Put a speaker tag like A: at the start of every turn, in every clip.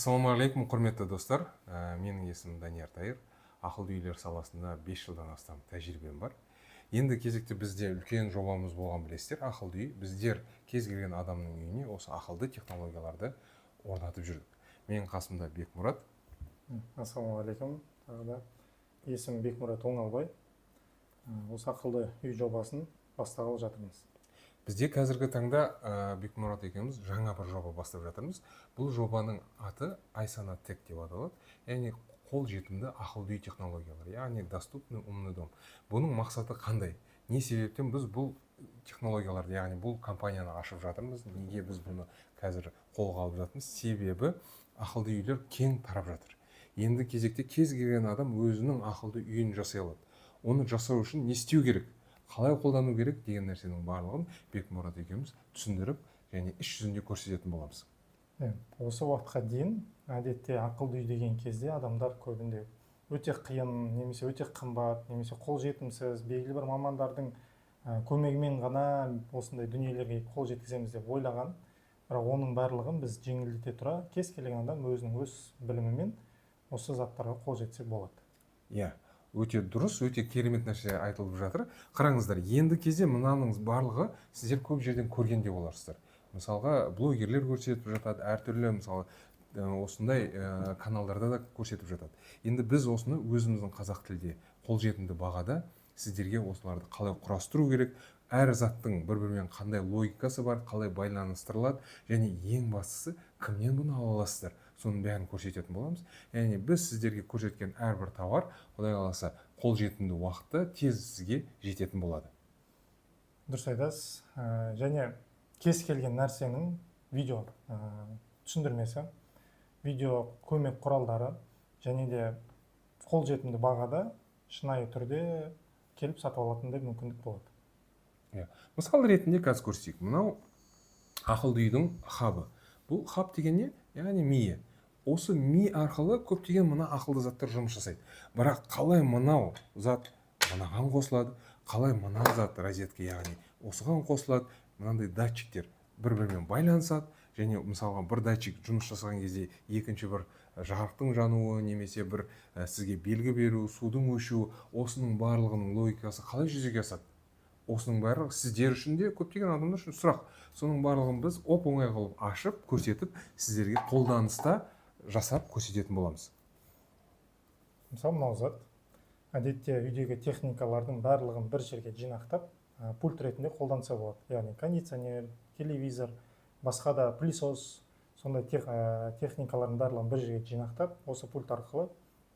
A: Ассалаумағалейкум, құрметті достар. Менің есімім Данияр Тайыр. Ақылды үйлер саласында 5 жылдан астам тәжірибем бар. Енді кезекте бізде үлкен жобамыз болған білесіздер, ақылды үй. Біздер кез келген адамның үйіне осы ақылды технологияларды орнатып жүрдік. Менің қасымда Бекмұрат.
B: Ассалаумағалейкум. Тағы да есімім Бекмұрат Оңалбай. Осы ақылды үй жобасын бастағалы жатырмыз.
A: Бізде қазіргі таңда Бекмұрат екеуміз жаңа бір жоба бастап жатырмыз. Бұл жобаның аты Айсана Тек деп аталады. Яғни қолжетімді ақылды үй технологиялар, яғни доступный умный дом. Бұның мақсаты қандай? Не себептен біз бұл технологияларды, яғни бұл компанияны ашып жатырмыз? Неге біз бұны қазір қолға алып жатырмыз? Себебі ақылды үйлер кең тарап жатыр. Енді кезекте кез келген адам өзінің ақылды үйін жасай алады. Оны жасау үшін не істеу керек? Қалай қолдану керек деген нәрсенің барлығын Бекмұрат екеуміз түсіндіріп және іс жүзінде көрсететін боламыз.
B: Осы уақытқа дейін әдетте ақылды үй деген кезде адамдар көбінде өте қиын, немесе өте қымбат, немесе қолжетімсіз, белгілі бір мамандардың көмегімен ғана осындай дүниелерге қол жеткіземіз деп ойлаған. Бірақ оның барлығын біз жеңілдете тұра, кез келген адам өзінің өз білімімен осы заттарға қол жетсе болады.
A: Өте дұрыс, өте керемет нәрсе айтылып жатыр. Қараңыздар, енді кезде мынаның барлығы сіздер көп жерден көргенде боларсыздар. Мысалға, блогерлер көрсетіп жатады, әртүрлі мысалы осындай каналдарда да көрсетіп жатады. Енді біз осыны өзіміздің қазақ тілде қолжетімді бағада сіздерге осыларды қалай құрастыру керек, әр заттың бір-бірімен қандай логикасы бар, қалай байланыстырылады, және ең бастысы кімнен бұны ала аласыздар, соның бәрін көрсететін боламыз. Яғни біз сіздерге көрсеткен әрбір товар, Құдай қаласа, қолжетімді уақытта тез сізге жететін болады.
B: Дұрыс айтасыз. Және кез келген нәрсенің видео түсіндірмесі, видео көмек құралдары және де қолжетімді бағада шынайы түрде келіп сатып алатындай мүмкіндік болады.
A: Мысал ретінде қазір көрсетейік. Мынау ақылды үйдің хабы. Бұл хаб деген не? Яғни миы. Осы ми арқылы көптеген мына ақылды заттар жұмыс жасайды. Бірақ қалай мынау зат мынаған қосылады, қалай мына зат розетка, яғни осыған қосылады, мынандай датчиктер бір-бірімен байланысады, және мысалға бір датчик жұмыс жасаған кезде екінші бір жарықтың жануы, немесе бір сізге белгі беру, судың өшуі, осының барлығының логикасы қалай жүзеге асады? Осының барлығы сіздер үшін де көптеген адамдар үшін сұрақ. Соның барлығын біз оп-оңай қылып ашып, көрсетіп, сіздерге қолданыста жасап көрсететін боламыз.
B: Мысалы, мынау зат әдетте үйдегі техникалардың барлығын бір жерге жинақтап, пульт ретінде қолданса болады. Яғни кондиционер, телевизор, басқа да пылесос, сондай техникалардың барлығын бір жерге жинақтап, осы пульт арқылы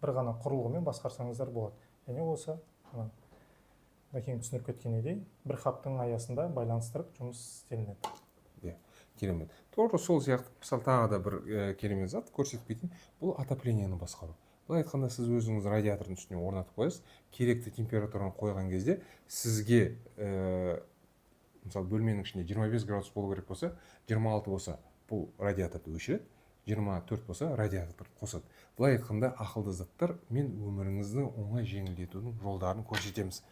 B: бір ғана құрылғымен басқарсаңыздар болады. Және осы Бәкең түсіндіріп кеткенедей, бір хабтың аясында байланыстырып жұмыс істелінеді.
A: Керемет. Тура сол сияқты, мысалы тағы да бір керемет зат көрсетіп кетейін. Бұл отоплениені басқару. Былай айтқанда, сіз өзіңіз радиатордың үстіне орнатып қоясыз, керекті температураны қойған кезде сізге мысалы бөлменің ішінде 25 градус болу керек болса, 26 болса, бұл радиаторды өшіреді, 24 болса, радиатор қосады. Былай айтқанда, ақылды заттар мен өміріңізді оңай жеңілдетудің жолдарын көрсетеміз.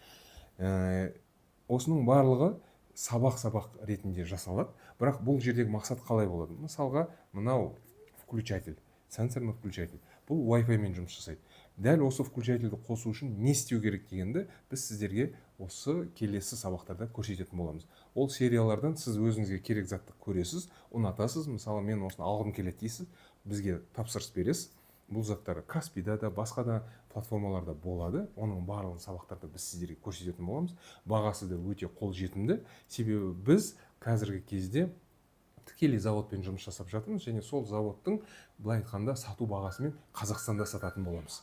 A: Осының барлығы сабақ ретінде жасалады, бірақ бұл жердегі мақсат қалай болады? Мысалға, мынау включатель, сенсорный включатель, бұл Wi-Fi мен жұмыс жасайды. Дәл осы включательді қосу үшін не істеу керек дегенді біз сіздерге осы келесі сабақтарда көрсететін боламыз. Ол сериялардан сіз өзіңізге керек затты көресіз, ұнатасыз, мысалы мен осыны алғым келеді дейсіз, бізге тапсырыс бересіз. Бұл заттар Каспида да, басқа да платформаларда болады. Оның барлығын сабақтарда біз сіздерге көрсететін боламыз. Бағасы да өте қолжетімді. Себебі біз қазіргі кезде тікелей заводпен жұмыс жасап жатырмыз, және сол заводтың былай айтқанда сату бағасымен Қазақстанда сататын боламыз.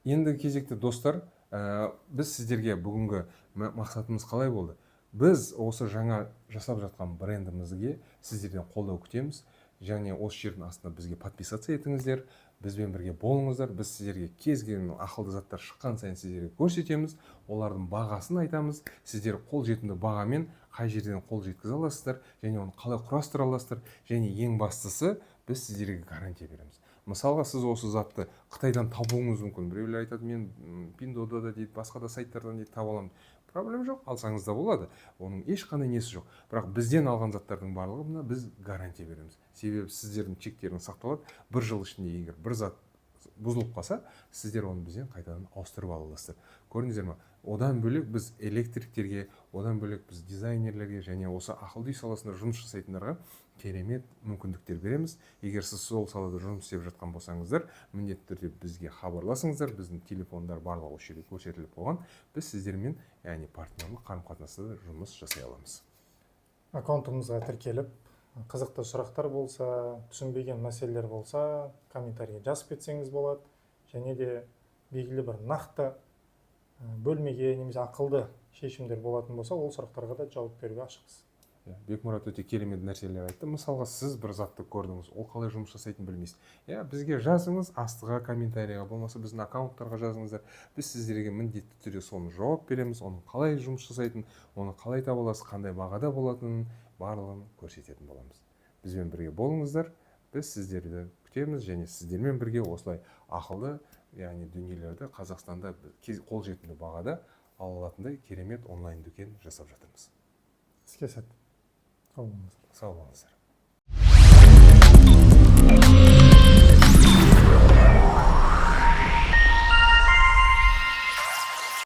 A: Енді кезекті достар, біз сіздерге бүгінгі мақсатымыз қалай болды? Біз осы жаңа жасап жатқан брендімізге сіздерден қолдау күтеміз. Және осы жердің астына бізге подписаться етіңіздер, бізбен бірге болыңыздар. Біз сіздерге кез келген ақылды заттар шыққан сайын сіздерге көрсетеміз, олардың бағасын айтамыз. Сіздер қолжетімді бағамен қай жерден қол жеткізе аласыздар, және оны қалай құрастыра аласыздар, және ең бастысы біз сіздерге гарантия береміз. мысалға сіз осы затты Қытайдан табуыңыз мүмкін. Біреулер айтады, мен Пиндода да дейді, басқа да сайттардан дейді таба аламын. Проблема жоқ, алсаңыз да болады. Оның ешқандай несі жоқ. Бірақ бізден алған заттардың барлығына біз гарантия береміз. Себебі сіздердің чектеріңіз сақталады. Бір жыл ішінде егер бір зат бұзылып қалса, сіздер оны бізден қайтадан ауыстырып ала аласыздар. Көрдіңіздер ме? Одан бөлек біз электриктерге, одан бөлек біз дизайнерлерге және осы ақылды үй саласында жұмыс жасайтындарға керемет мүмкіндіктер береміз. Егер сіз сол салада жұмыс істеп жатқан болсаңыздар, міндетті түрде бізге хабарласыңыздар. Біздің телефондар барлығы осы жерде көрсетіліп қойған. Біз сіздермен, яғни партнерлік қарым-қатынаста жұмыс жасай аламыз.
B: Аккаунтымызға тіркеліп, қызықты сұрақтар болса, түсінбеген мәселелер болса, комментарийге жазып кетсеңіз болады. Және де белгілі бір нақты бөлмеге немесе ақылды шешімдер болатын болса, ол сұрақтарға да жауап беруге ашықпыз.
A: Бекмұрат өте керемет нәрселер айтты. Мысалға, сіз бір затты көрдіңіз, ол қалай жұмыс жасайтынын білмейсіз. Бізге жазыңыз, астыға комментарийға, болмаса біздің аккаунттарға жазыңыздар. Біз сіздерге міндетті түрде соны жауап береміз, оның қалай жұмыс жасайтынын, оны қалай таба аласыз, қандай бағада болатынын барлығын көрсететін боламыз. Бізбен бірге болыңыздар. Біз сіздерді күтеміз және сіздермен бірге осылай ақылды, яғни дүниелерді Қазақстанда қолжетімді бағада ала алатындай керемет онлайн дүкен жасап жатырмыз.
B: Іске сәт. Сау болыңыздар.
A: Сау болыңыздар.